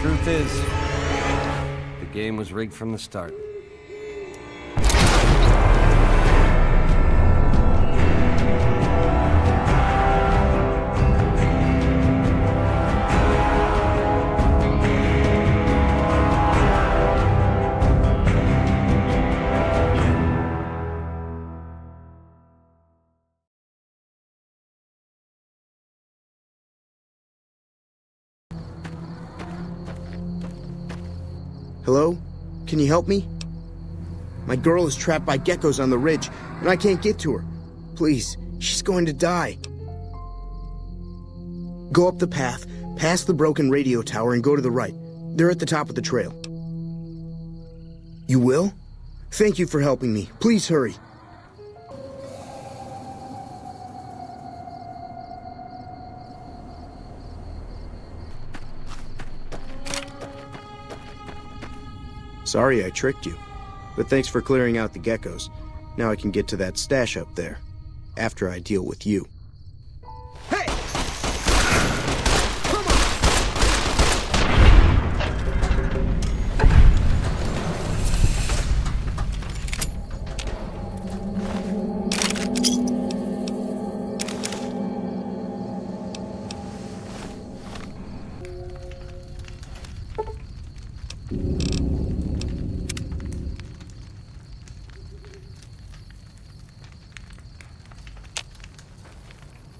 Truth is, the game was rigged from the start. Hello? Can you help me? My girl is trapped by geckos on the ridge, and I can't get to her. Please, she's going to die. Go up the path, past the broken radio tower, and go to the right. They're at the top of the trail. You will? Thank you for helping me. Please hurry. Sorry I tricked you, but thanks for clearing out the geckos. Now I can get to that stash up there, after I deal with you. Hey! Come on!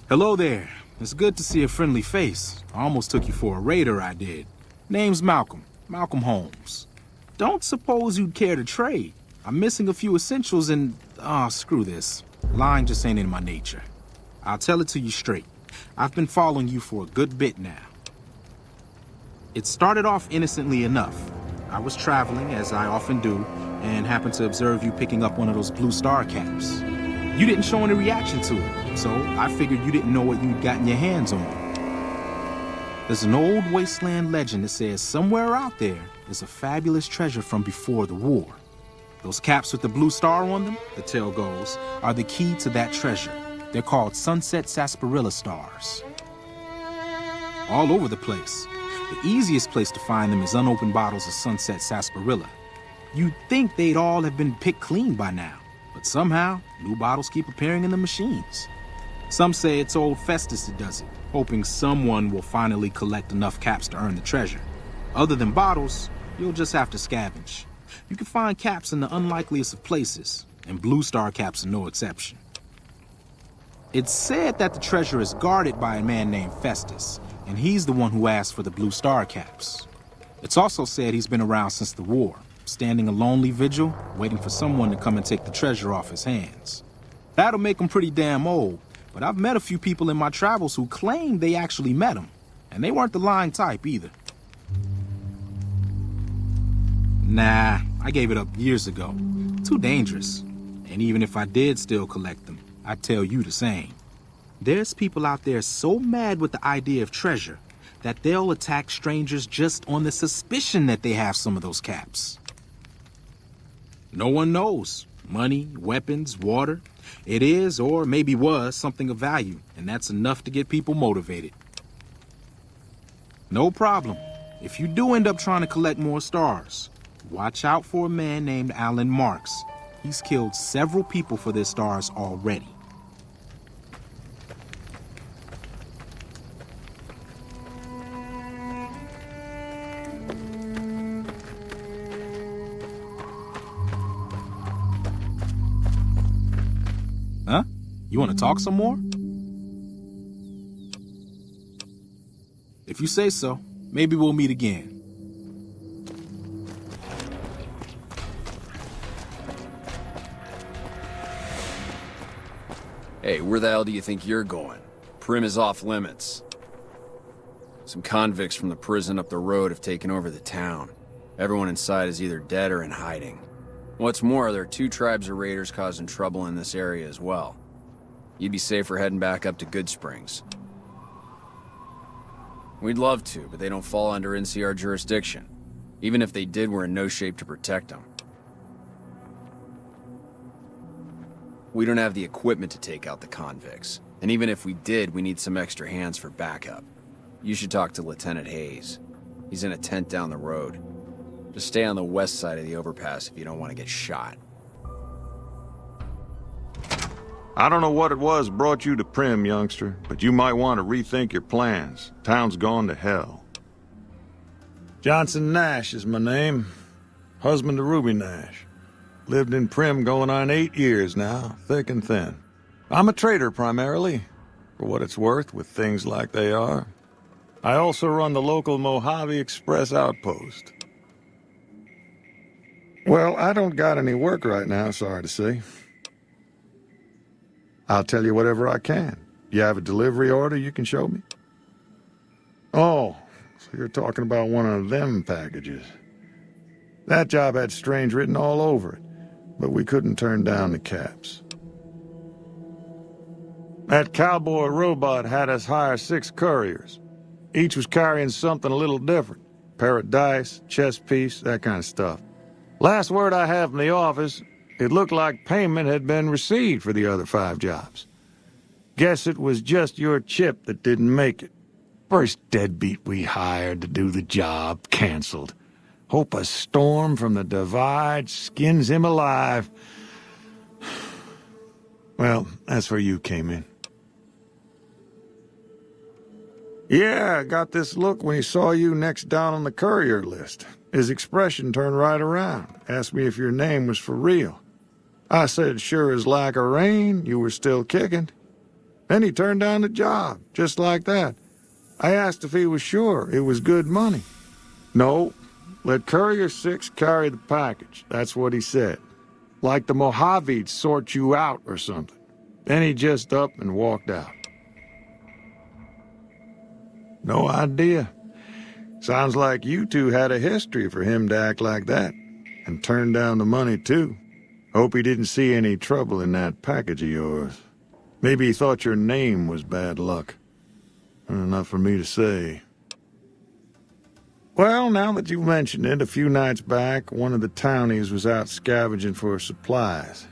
Hello there. It's good to see a friendly face. I almost took you for a raider, I did. Name's Malcolm. Malcolm Holmes. Don't suppose you'd care to trade. I'm missing a few essentials and... screw this. Lying just ain't in my nature. I'll tell it to you straight. I've been following you for a good bit now. It started off innocently enough. I was traveling, as I often do, and happened to observe you picking up one of those blue star caps. You didn't show any reaction to it, so I figured you didn't know what you'd gotten your hands on. There's an old wasteland legend that says somewhere out there is a fabulous treasure from before the war. Those caps with the blue star on them, the tale goes, are the key to that treasure. They're called sunset sarsaparilla stars. All over the place. The easiest place to find them is unopened bottles of sunset sarsaparilla. You'd think they'd all have been picked clean by now. But somehow, new bottles keep appearing in the machines. Some say it's old Festus that does it, hoping someone will finally collect enough caps to earn the treasure. Other than bottles, you'll just have to scavenge. You can find caps in the unlikeliest of places, and blue star caps are no exception. It's said that the treasure is guarded by a man named Festus, and he's the one who asked for the blue star caps. It's also said he's been around since the war, standing a lonely vigil, waiting for someone to come and take the treasure off his hands. That'll make him pretty damn old, but I've met a few people in my travels who claim they actually met him, and they weren't the lying type either. Nah, I gave it up years ago. Too dangerous. And even if I did still collect them, I'd tell you the same. There's people out there so mad with the idea of treasure that they'll attack strangers just on the suspicion that they have some of those caps. No one knows. Money, weapons, water. It is, or maybe was, something of value, and that's enough to get people motivated. No problem. If you do end up trying to collect more stars, watch out for a man named Alan Marks. He's killed several people for their stars already. Huh? You want to talk some more? If you say so, maybe we'll meet again. Hey, where the hell do you think you're going? Primm is off limits. Some convicts from the prison up the road have taken over the town. Everyone inside is either dead or in hiding. What's more, there are 2 tribes of raiders causing trouble in this area as well. You'd be safer heading back up to Goodsprings. We'd love to, but they don't fall under NCR jurisdiction. Even if they did, we're in no shape to protect them. We don't have the equipment to take out the convicts. And even if we did, we need some extra hands for backup. You should talk to Lieutenant Hayes. He's in a tent down the road. Just stay on the west side of the overpass if you don't want to get shot. I don't know what it was brought you to Primm, youngster, but you might want to rethink your plans. Town's gone to hell. Johnson Nash is my name. Husband to Ruby Nash. Lived in Primm going on 8 years now, thick and thin. I'm a trader primarily, for what it's worth with things like they are. I also run the local Mojave Express outpost. Well, I don't got any work right now, sorry to say. I'll tell you whatever I can. You have a delivery order you can show me? Oh, so you're talking about one of them packages. That job had Strange written all over it, but we couldn't turn down the caps. That cowboy robot had us hire 6 couriers. Each was carrying something a little different. Pair of dice, chess piece, that kind of stuff. Last word I have from the office, it looked like payment had been received for the other 5 jobs. Guess it was just your chip that didn't make it. First deadbeat we hired to do the job canceled. Hope a storm from the divide skins him alive. Well, that's where you came in. Yeah, I got this look when he saw you next down on the courier list. His expression turned right around, asked me if your name was for real. I said, sure as like a rain, you were still kicking. Then he turned down the job, just like that. I asked if he was sure it was good money. No, let Courier 6 carry the package, that's what he said. Like the Mojave'd sort you out or something. Then he just up and walked out. No idea. Sounds like you two had a history for him to act like that. And turn down the money, too. Hope he didn't see any trouble in that package of yours. Maybe he thought your name was bad luck. Enough for me to say. Well, now that you mention it, a few nights back, one of the townies was out scavenging for supplies.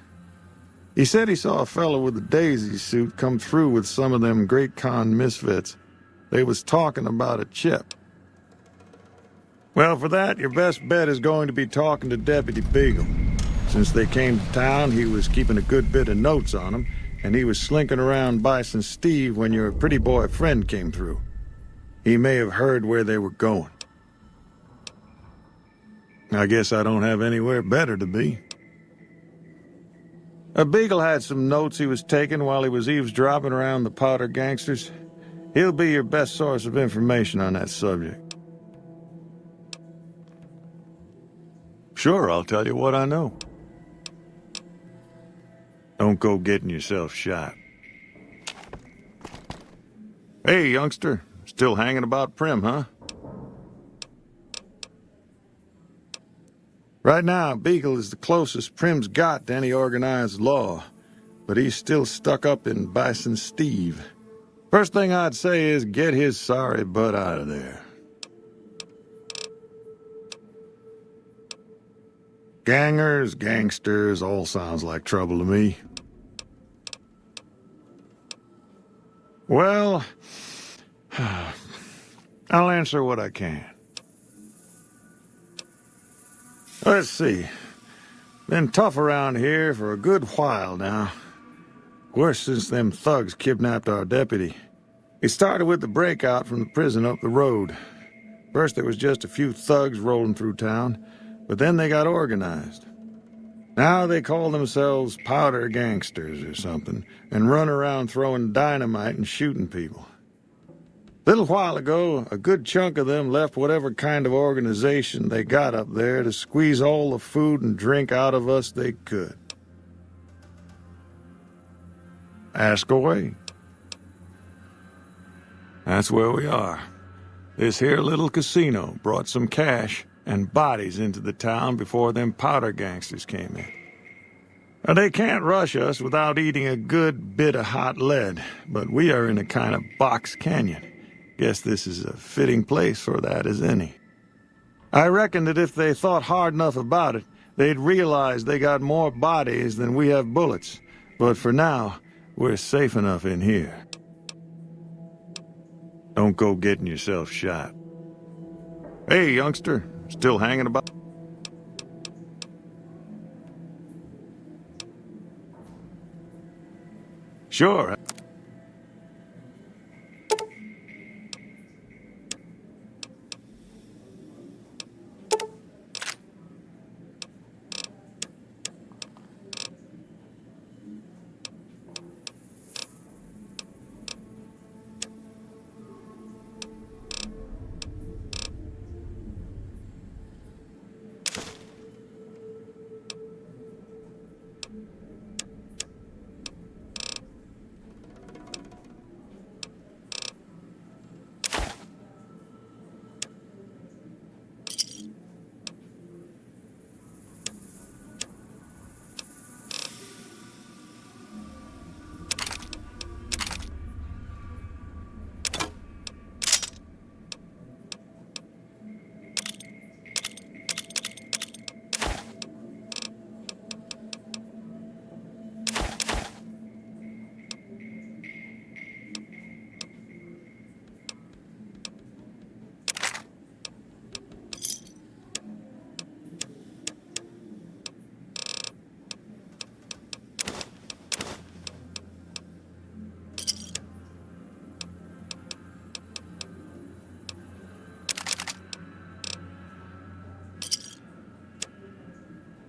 He said he saw a fellow with a daisy suit come through with some of them Great Con misfits. They was talking about a chip. Well, for that, your best bet is going to be talking to Deputy Beagle. Since they came to town, he was keeping a good bit of notes on them, and he was slinking around Bison Steve when your pretty boy friend came through. He may have heard where they were going. I guess I don't have anywhere better to be. Beagle had some notes he was taking while he was eavesdropping around the Powder gangsters. He'll be your best source of information on that subject. Sure, I'll tell you what I know. Don't go getting yourself shot. Hey, youngster. Still hanging about Primm, huh? Right now, Beagle is the closest Primm's got to any organized law, but he's still stuck up in Bison Steve. First thing I'd say is get his sorry butt out of there. Gangers, gangsters, all sounds like trouble to me. Well, I'll answer what I can. Let's see. Been tough around here for a good while now. Worse since them thugs kidnapped our deputy. It started with the breakout from the prison up the road. First there was just a few thugs rolling through town, but then they got organized. Now they call themselves Powder Gangsters or something, and run around throwing dynamite and shooting people. Little while ago, a good chunk of them left whatever kind of organization they got up there to squeeze all the food and drink out of us they could. Ask away. That's where we are. This here little casino brought some cash and bodies into the town before them Powder gangsters came in. Now, they can't rush us without eating a good bit of hot lead, but we are in a kind of box canyon. Guess this is a fitting place for that as any. I reckon that if they thought hard enough about it, they'd realize they got more bodies than we have bullets. But for now, we're safe enough in here. Don't go getting yourself shot. Hey, youngster. Still hanging about? Sure.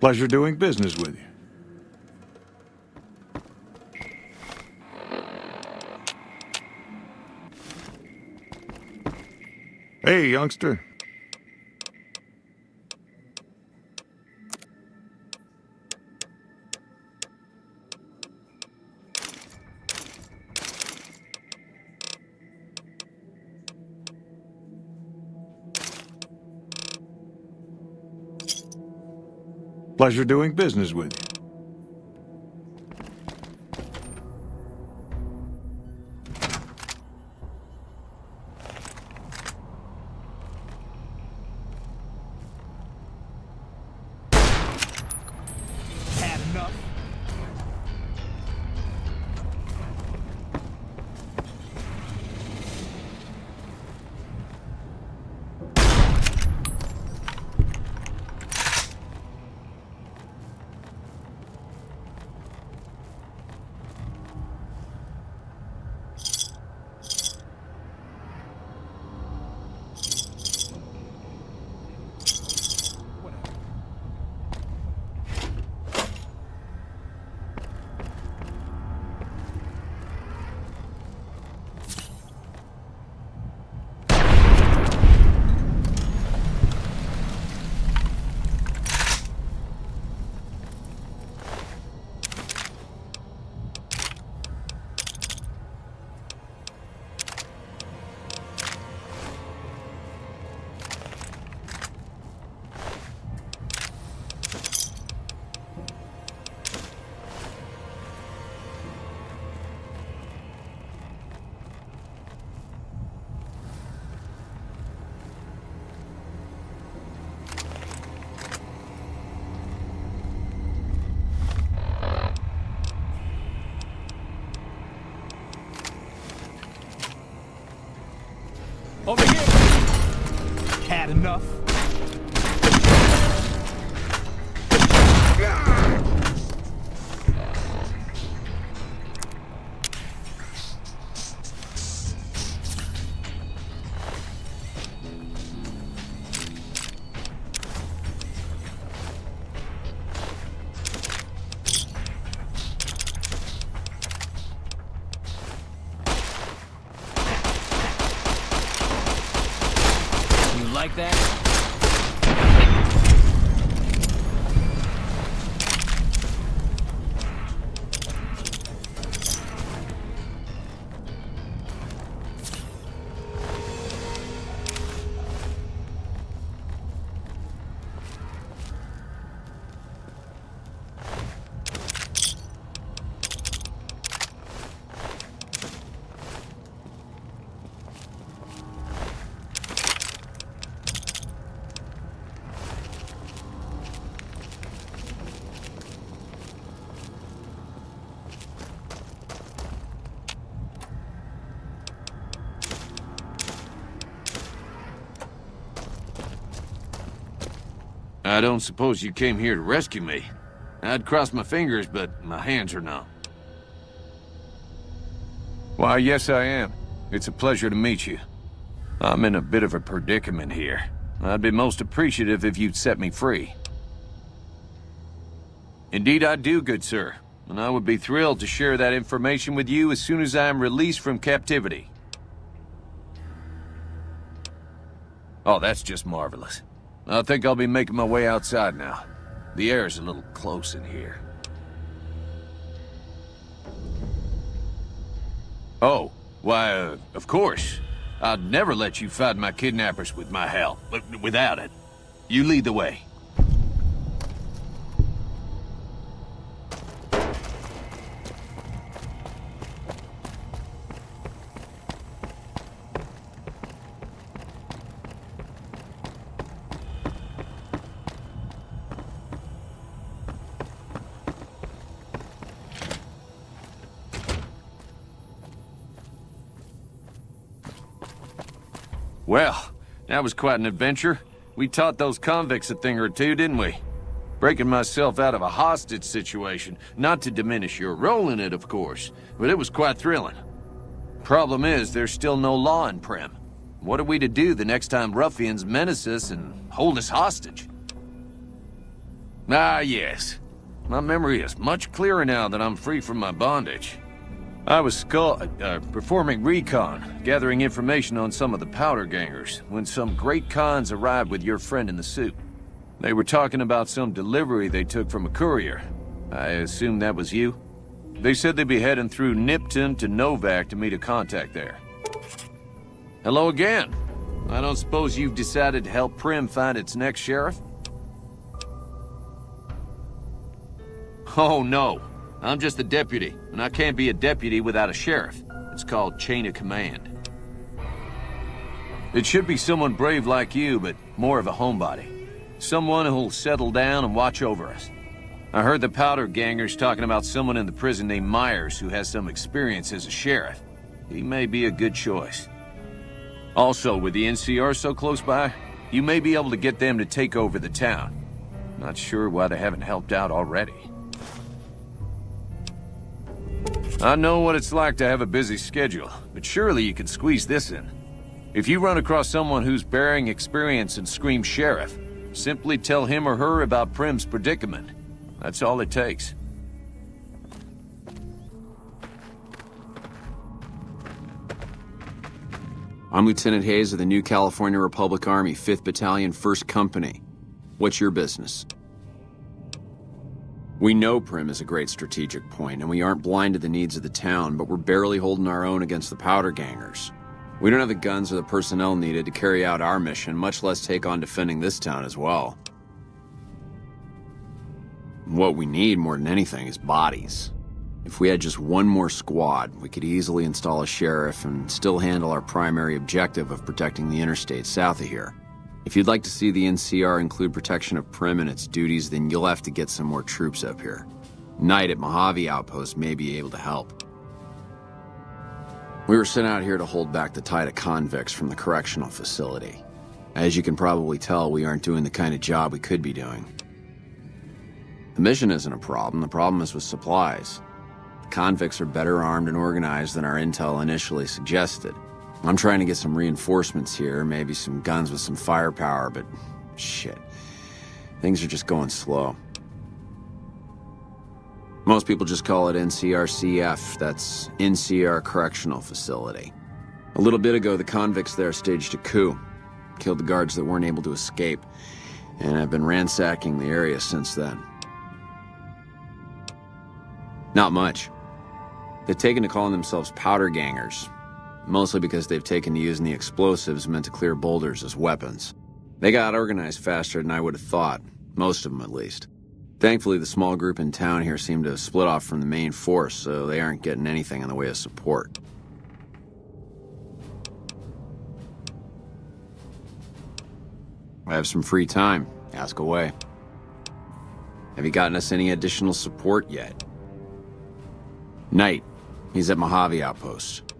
Pleasure doing business with you. Hey, youngster. Pleasure doing business with you. Had enough? Over here! Had enough? Like that? I don't suppose you came here to rescue me. I'd cross my fingers, but my hands are numb. Why, yes I am. It's a pleasure to meet you. I'm in a bit of a predicament here. I'd be most appreciative if you'd set me free. Indeed I do, good sir. And I would be thrilled to share that information with you as soon as I am released from captivity. Oh, that's just marvelous. I think I'll be making my way outside now. The air's a little close in here. Oh, why, of course. I'd never let you fight my kidnappers with my help, but without it. You lead the way. Well, that was quite an adventure. We taught those convicts a thing or two, didn't we? Breaking myself out of a hostage situation, not to diminish your role in it, of course, but it was quite thrilling. Problem is, there's still no law in Primm. What are we to do the next time ruffians menace us and hold us hostage? Ah, yes. My memory is much clearer now that I'm free from my bondage. I was performing recon, gathering information on some of the powder gangers, when some great cons arrived with your friend in the suit. They were talking about some delivery they took from a courier. I assume that was you? They said they'd be heading through Nipton to Novak to meet a contact there. Hello again. I don't suppose you've decided to help Primm find its next sheriff? Oh, no. I'm just a deputy, and I can't be a deputy without a sheriff. It's called chain of command. It should be someone brave like you, but more of a homebody. Someone who'll settle down and watch over us. I heard the powder gangers talking about someone in the prison named Myers who has some experience as a sheriff. He may be a good choice. Also, with the NCR so close by, you may be able to get them to take over the town. Not sure why they haven't helped out already. I know what it's like to have a busy schedule, but surely you can squeeze this in. If you run across someone who's bearing experience and screams sheriff, simply tell him or her about Primm's predicament. That's all it takes. I'm Lieutenant Hayes of the New California Republic Army, 5th Battalion, 1st Company. What's your business? We know Primm is a great strategic point, and we aren't blind to the needs of the town, but we're barely holding our own against the powder gangers. We don't have the guns or the personnel needed to carry out our mission, much less take on defending this town as well. What we need more than anything is bodies. If we had just one more squad, we could easily install a sheriff and still handle our primary objective of protecting the interstate south of here. If you'd like to see the NCR include protection of Primm and its duties, then you'll have to get some more troops up here. Knight at Mojave Outpost may be able to help. We were sent out here to hold back the tide of convicts from the correctional facility. As you can probably tell, we aren't doing the kind of job we could be doing. The mission isn't a problem, the problem is with supplies. The convicts are better armed and organized than our intel initially suggested. I'm trying to get some reinforcements here, maybe some guns with some firepower, but shit. Things are just going slow. Most people just call it NCRCF, that's NCR Correctional Facility. A little bit ago, the convicts there staged a coup, killed the guards that weren't able to escape, and I've been ransacking the area since then. Not much. They've taken to calling themselves powder gangers, mostly because they've taken to using the explosives meant to clear boulders as weapons. They got organized faster than I would have thought, most of them at least. Thankfully, the small group in town here seem to have split off from the main force, so they aren't getting anything in the way of support. I have some free time. Ask away. Have you gotten us any additional support yet? Knight. He's at Mojave Outpost.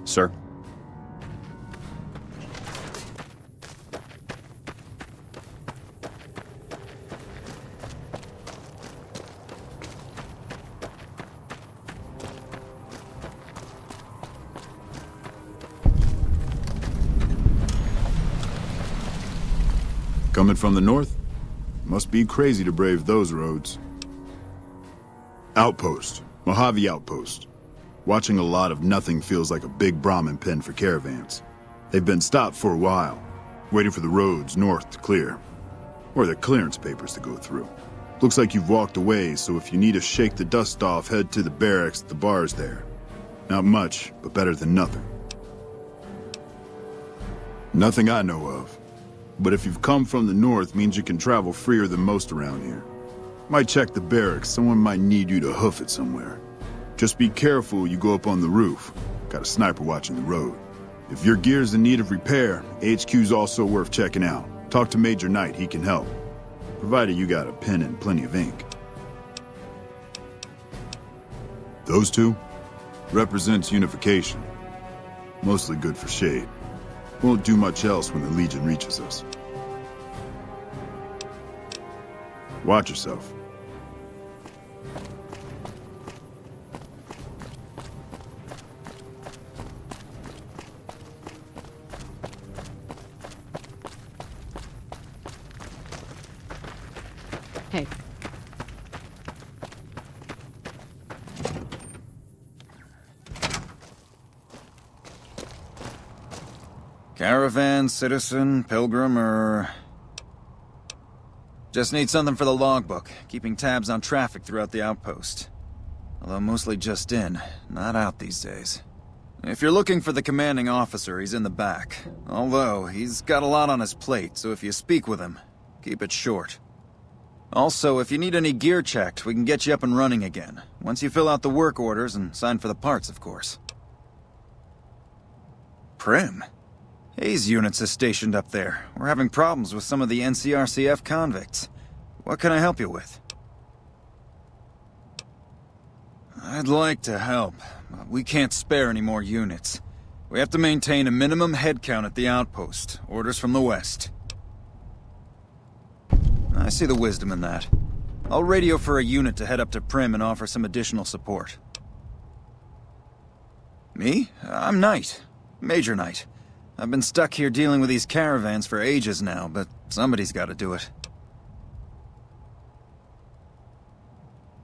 Sir? Coming from the north? Must be crazy to brave those roads. Outpost. Mojave Outpost. Watching a lot of nothing feels like a big Brahmin pen for caravans. They've been stopped for a while, waiting for the roads north to clear. Or the clearance papers to go through. Looks like you've walked away, so if you need to shake the dust off, head to the barracks at the bars there. Not much, but better than nothing. Nothing I know of. But if you've come from the north, means you can travel freer than most around here. Might check the barracks, someone might need you to hoof it somewhere. Just be careful you go up on the roof. Got a sniper watching the road. If your gear's in need of repair, HQ's also worth checking out. Talk to Major Knight, he can help. Provided you got a pen and plenty of ink. Those two? Represents unification. Mostly good for shade. Won't do much else when the Legion reaches us. Watch yourself. Hey. Caravan, citizen, pilgrim, or... Just need something for the logbook, keeping tabs on traffic throughout the outpost. Although mostly just in, not out these days. If you're looking for the commanding officer, he's in the back. Although, he's got a lot on his plate, so if you speak with him, keep it short. Also, if you need any gear checked, we can get you up and running again. Once you fill out the work orders and sign for the parts, of course. Prim? Hayes units is stationed up there. We're having problems with some of the NCRCF convicts. What can I help you with? I'd like to help, but we can't spare any more units. We have to maintain a minimum headcount at the outpost. Orders from the west. I see the wisdom in that. I'll radio for a unit to head up to Prim and offer some additional support. Me? I'm Knight. Major Knight. I've been stuck here dealing with these caravans for ages now, but somebody's got to do it.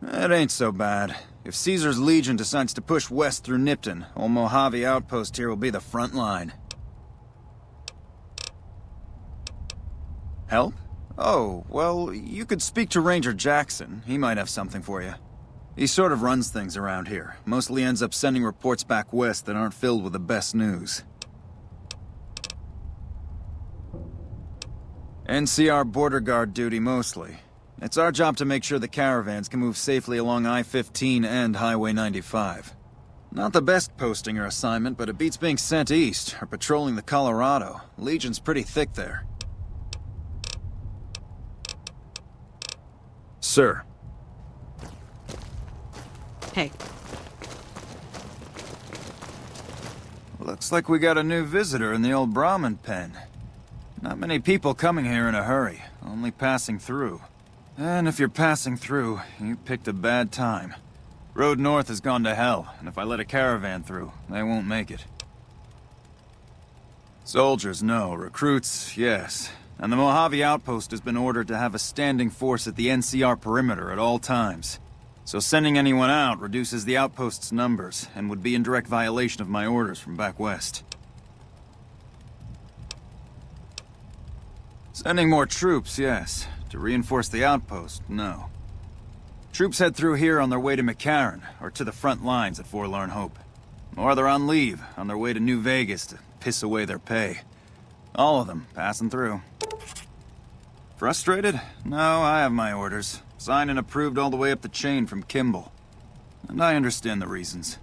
It ain't so bad. If Caesar's Legion decides to push west through Nipton, old Mojave Outpost here will be the front line. Help? Oh, well, you could speak to Ranger Jackson. He might have something for you. He sort of runs things around here. Mostly ends up sending reports back west that aren't filled with the best news. NCR border guard duty mostly. It's our job to make sure the caravans can move safely along I-15 and Highway 95. Not the best posting or assignment, but it beats being sent east or patrolling the Colorado. Legion's pretty thick there. Sir. Hey. Looks like we got a new visitor in the old Brahmin pen. Not many people coming here in a hurry, only passing through. And if you're passing through, you picked a bad time. Road north has gone to hell, and if I let a caravan through, they won't make it. Soldiers, no. Recruits, yes. And the Mojave Outpost has been ordered to have a standing force at the NCR perimeter at all times. So sending anyone out reduces the outpost's numbers, and would be in direct violation of my orders from back west. Sending more troops, yes. To reinforce the outpost, no. Troops head through here on their way to McCarran, or to the front lines at Forlorn Hope. Or they're on leave, on their way to New Vegas to piss away their pay. All of them passing through. Frustrated? No, I have my orders. Signed and approved all the way up the chain from Kimball. And I understand the reasons.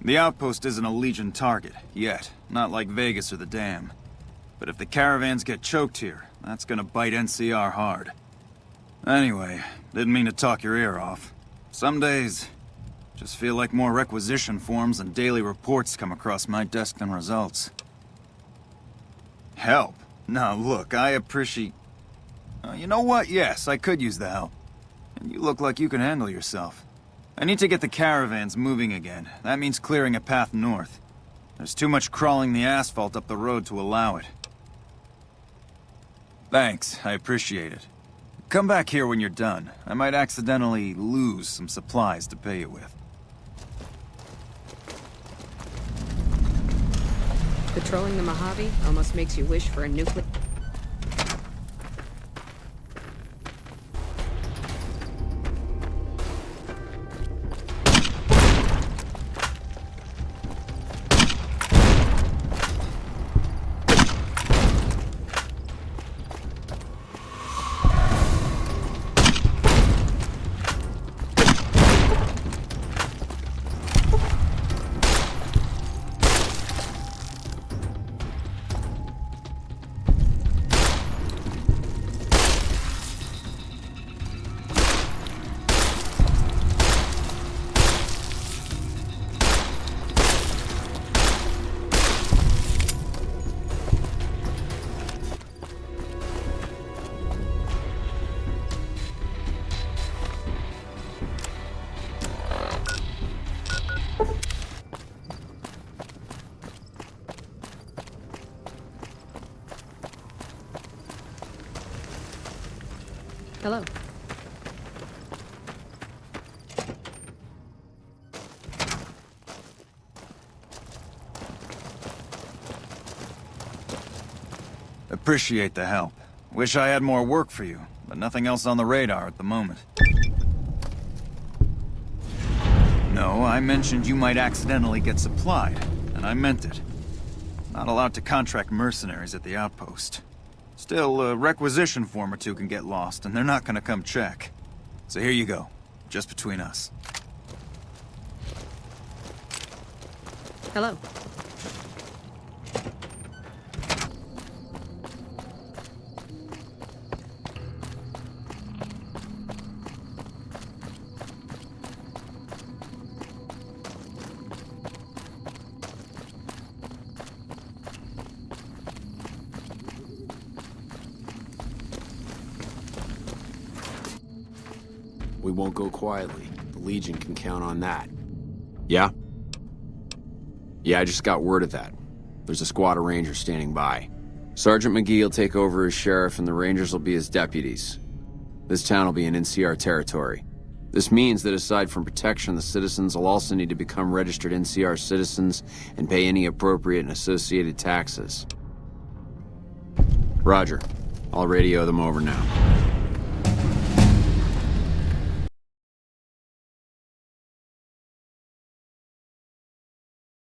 The outpost isn't a Legion target, yet. Not like Vegas or the Dam. But if the caravans get choked here, that's gonna bite NCR hard. Anyway, didn't mean to talk your ear off. Some days, just feel like more requisition forms and daily reports come across my desk than results. Help? Now look, I appreciate... you know what? Yes, I could use the help. And you look like you can handle yourself. I need to get the caravans moving again. That means clearing a path north. There's too much crawling the asphalt up the road to allow it. Thanks, I appreciate it. Come back here when you're done. I might accidentally lose some supplies to pay you with. Patrolling the Mojave almost makes you wish for a nuclear... Hello. Appreciate the help. Wish I had more work for you, but nothing else on the radar at the moment. No, I mentioned you might accidentally get supplied, and I meant it. Not allowed to contract mercenaries at the outpost. Still, a requisition form or two can get lost, and they're not gonna come check. So here you go, just between us. Hello. We won't go quietly. The Legion can count on that. Yeah? Yeah, I just got word of that. There's a squad of Rangers standing by. Sergeant McGee will take over as sheriff and the Rangers will be his deputies. This town will be in NCR territory. This means that aside from protection, the citizens will also need to become registered NCR citizens and pay any appropriate and associated taxes. Roger. I'll radio them over now.